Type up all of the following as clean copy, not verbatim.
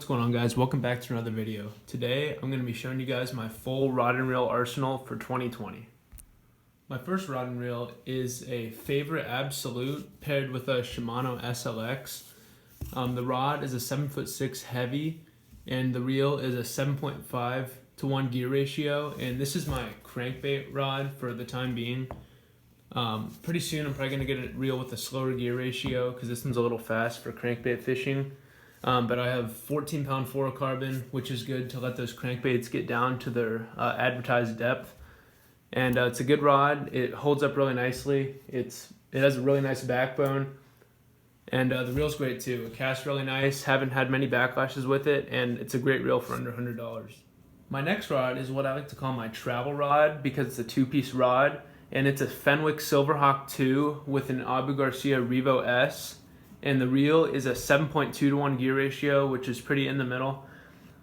What's going on, guys? Welcome back to another video. Today I'm going to be showing you guys my full rod and reel arsenal for 2020. My first rod and reel is a Favorite Absolute paired with a Shimano SLX. The rod is a 7'6" heavy and the reel is a 7.5 to 1 gear ratio, and this is my crankbait rod for the time being. Pretty soon I'm probably going to get a reel with a slower gear ratio because this one's a little fast for crankbait fishing. But I have 14-pound fluorocarbon, which is good to let those crankbaits get down to their advertised depth. And it's a good rod. It holds up really nicely. It has a really nice backbone, and the reel's great too. It casts really nice. Haven't had many backlashes with it, and it's a great reel for under $100. My next rod is what I like to call my travel rod because it's a two-piece rod, and it's a Fenwick Silverhawk 2 with an Abu Garcia Revo S. And the reel is a 7.2 to 1 gear ratio, which is pretty in the middle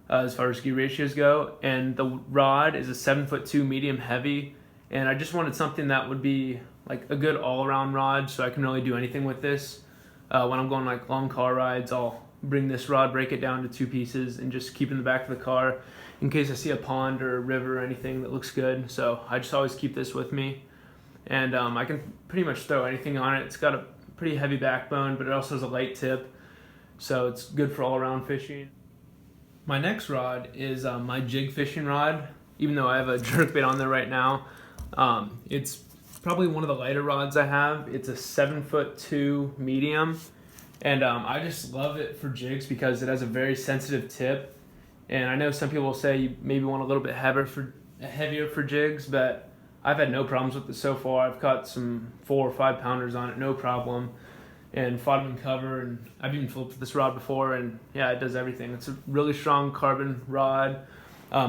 as far as gear ratios go. And the rod is a 7'2" medium heavy. And I just wanted something that would be like a good all-around rod, so I can really do anything with this. When I'm going like long car rides, I'll bring this rod, break it down to two pieces, and just keep it in the back of the car in case I see a pond or a river or anything that looks good. So I just always keep this with me. And I can pretty much throw anything on it. It's got a pretty heavy backbone, but it also has a light tip, so it's good for all-around fishing. My next rod is my jig fishing rod, even though I have a jerkbait on there right now. It's probably one of the lighter rods I have. It's a 7'2" medium, and I just love it for jigs because it has a very sensitive tip. And I know some people will say you maybe want a little bit heavier for jigs, but I've had no problems with it so far. I've caught some 4 or 5 pounders on it, no problem, and fought them in cover. And I've even flipped this rod before, and yeah, it does everything. It's a really strong carbon rod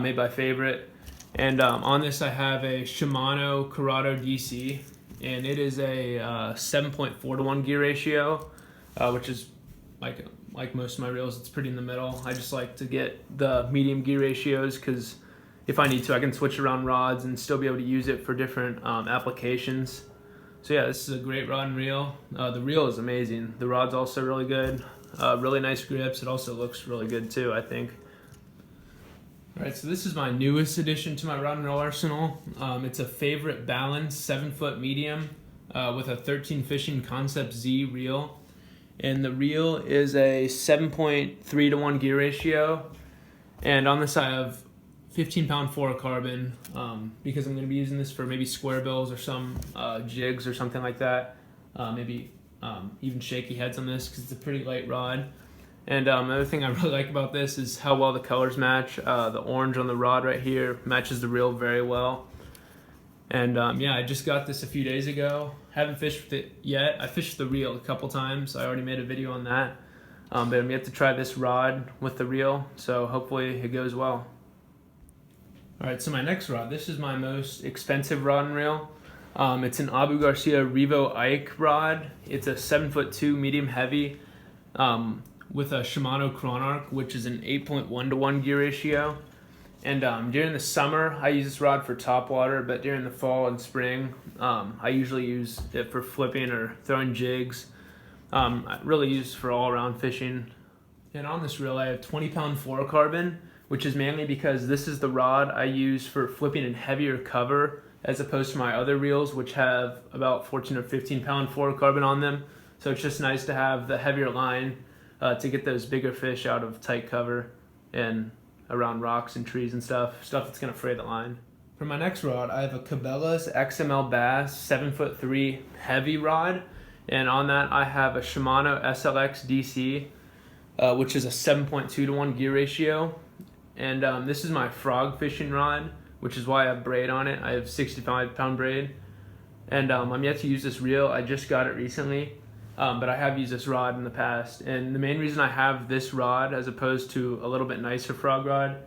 made by Favorite. And on this I have a Shimano Corrado DC, and it is a 7.4 to 1 gear ratio, which is like most of my reels, it's pretty in the middle. I just like to get the medium gear ratios because if I need to, I can switch around rods and still be able to use it for different applications. So yeah, this is a great rod and reel. The reel is amazing. The rod's also really good. Really nice grips. It also looks really good too, I think. Alright, so this is my newest addition to my rod and reel arsenal. It's a Favorite Balance 7-foot medium with a 13 Fishing Concept Z reel. And the reel is a 7.3 to 1 gear ratio. And on this I have 15-pound fluorocarbon because I'm going to be using this for maybe square bills or some jigs or something like that. Maybe even shaky heads on this because it's a pretty light rod. And another thing I really like about this is how well the colors match. The orange on the rod right here matches the reel very well. And yeah, I just got this a few days ago. Haven't fished with it yet. I fished the reel a couple times. I already made a video on that. But I'm yet to try this rod with the reel, so hopefully it goes well. Alright, so my next rod, this is my most expensive rod and reel. It's an Abu Garcia Revo Ike rod. It's a 7'2" medium heavy with a Shimano Chronarch, which is an 8.1 to 1 gear ratio. And during the summer, I use this rod for topwater, but during the fall and spring, I usually use it for flipping or throwing jigs. I really use it for all-around fishing. And on this reel, I have 20-pound fluorocarbon, which is mainly because this is the rod I use for flipping in heavier cover as opposed to my other reels, which have about 14 or 15-pound fluorocarbon on them. So it's just nice to have the heavier line to get those bigger fish out of tight cover and around rocks and trees and stuff that's going to fray the line. For my next rod, I have a Cabela's XML Bass 7'3" heavy rod, and on that I have a Shimano SLX DC, which is a 7.2 to 1 gear ratio. And this is my frog fishing rod, which is why I have braid on it. I have 65-pound braid. And I'm yet to use this reel. I just got it recently, but I have used this rod in the past. And the main reason I have this rod as opposed to a little bit nicer frog rod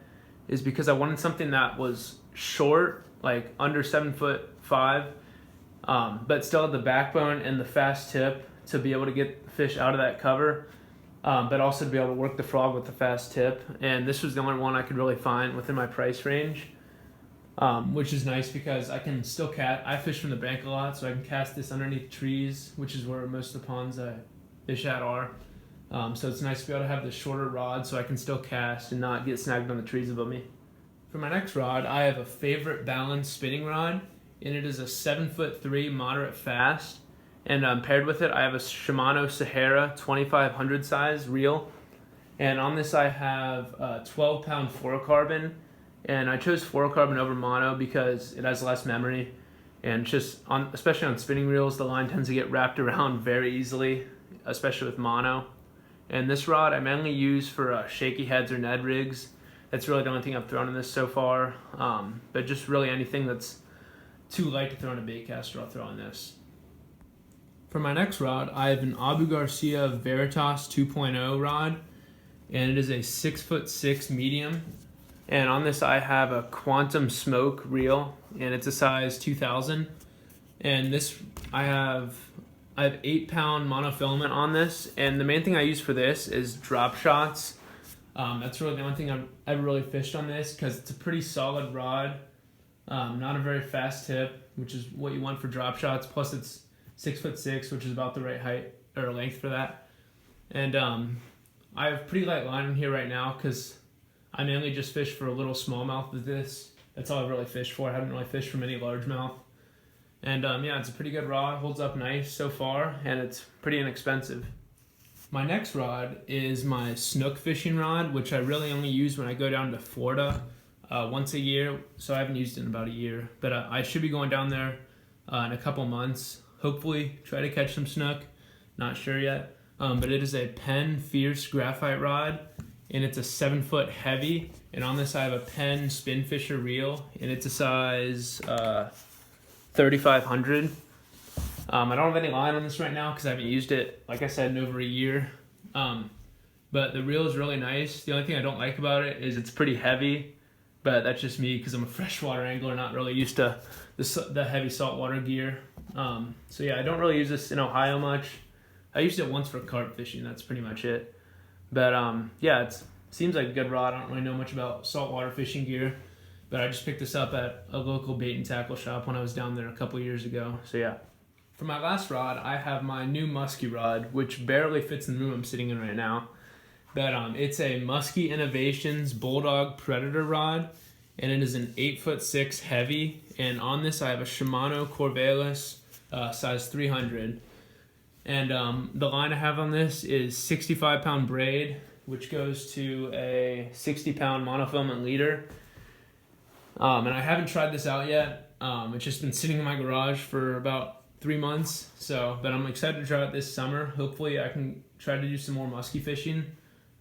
is because I wanted something that was short, like under 7'5", but still had the backbone and the fast tip to be able to get fish out of that cover. But also to be able to work the frog with the fast tip. And this was the only one I could really find within my price range, which is nice because I can still cast. I fish from the bank a lot, so I can cast this underneath trees, which is where most of the ponds I fish at are. So it's nice to be able to have this shorter rod so I can still cast and not get snagged on the trees above me. For my next rod, I have a favorite balance spinning rod, and it is a 7'3" moderate fast. And paired with it, I have a Shimano Sahara 2500 size reel. And on this I have a 12-pound fluorocarbon, and I chose fluorocarbon over mono because it has less memory, and especially on spinning reels, the line tends to get wrapped around very easily, especially with mono. And this rod I mainly use for shaky heads or Ned rigs. That's really the only thing I've thrown in this so far, but just really anything that's too light to throw in a bait caster, I'll throw in this. For my next rod, I have an Garcia Veritas 2.0 rod, and it is a 6'6" medium. And on this I have a Quantum Smoke reel, and it's a size 2000. And this I have 8-pound monofilament on this, and the main thing I use for this is drop shots. That's really the only thing I've ever really fished on this, because it's a pretty solid rod, not a very fast tip, which is what you want for drop shots. Plus it's 6'6", which is about the right height or length for that. And I have pretty light line in here right now because I mainly just fish for a little smallmouth with this. That's all I've really fished for. I haven't really fished from any largemouth. And yeah, it's a pretty good rod, holds up nice so far, and it's pretty inexpensive. My next rod is my snook fishing rod, which I really only use when I go down to Florida once a year. So I haven't used it in about a year, but I should be going down there in a couple months. Hopefully try to catch some snook, not sure yet. But it is a Penn Fierce Graphite rod, and it's a 7-foot heavy. And on this I have a Penn Spin Fisher reel, and it's a size 3500. I don't have any line on this right now because I haven't used it, like I said, in over a year. But the reel is really nice. The only thing I don't like about it is it's pretty heavy, but that's just me because I'm a freshwater angler, not really used to the heavy saltwater gear. So yeah, I don't really use this in Ohio much. I used it once for carp fishing, that's pretty much it. But yeah, it seems like a good rod. I don't really know much about saltwater fishing gear, but I just picked this up at a local bait and tackle shop when I was down there a couple years ago, so yeah. For my last rod, I have my new Muskie rod, which barely fits in the room I'm sitting in right now. But it's a Muskie Innovations Bulldog Predator rod, and it is an 8'6" heavy. And on this I have a Shimano Corvallis size 300. And the line I have on this is 65-pound braid, which goes to a 60-pound monofilament leader. And I haven't tried this out yet. It's just been sitting in my garage for about 3 months. But I'm excited to try it this summer. Hopefully I can try to do some more muskie fishing.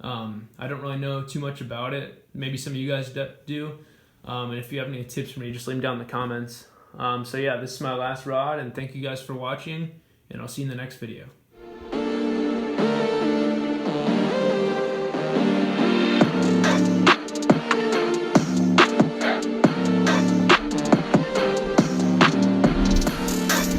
I don't really know too much about it. Maybe some of you guys do. And if you have any tips for me, just leave them down in the comments. So yeah, this is my last rod, and thank you guys for watching, and I'll see you in the next video.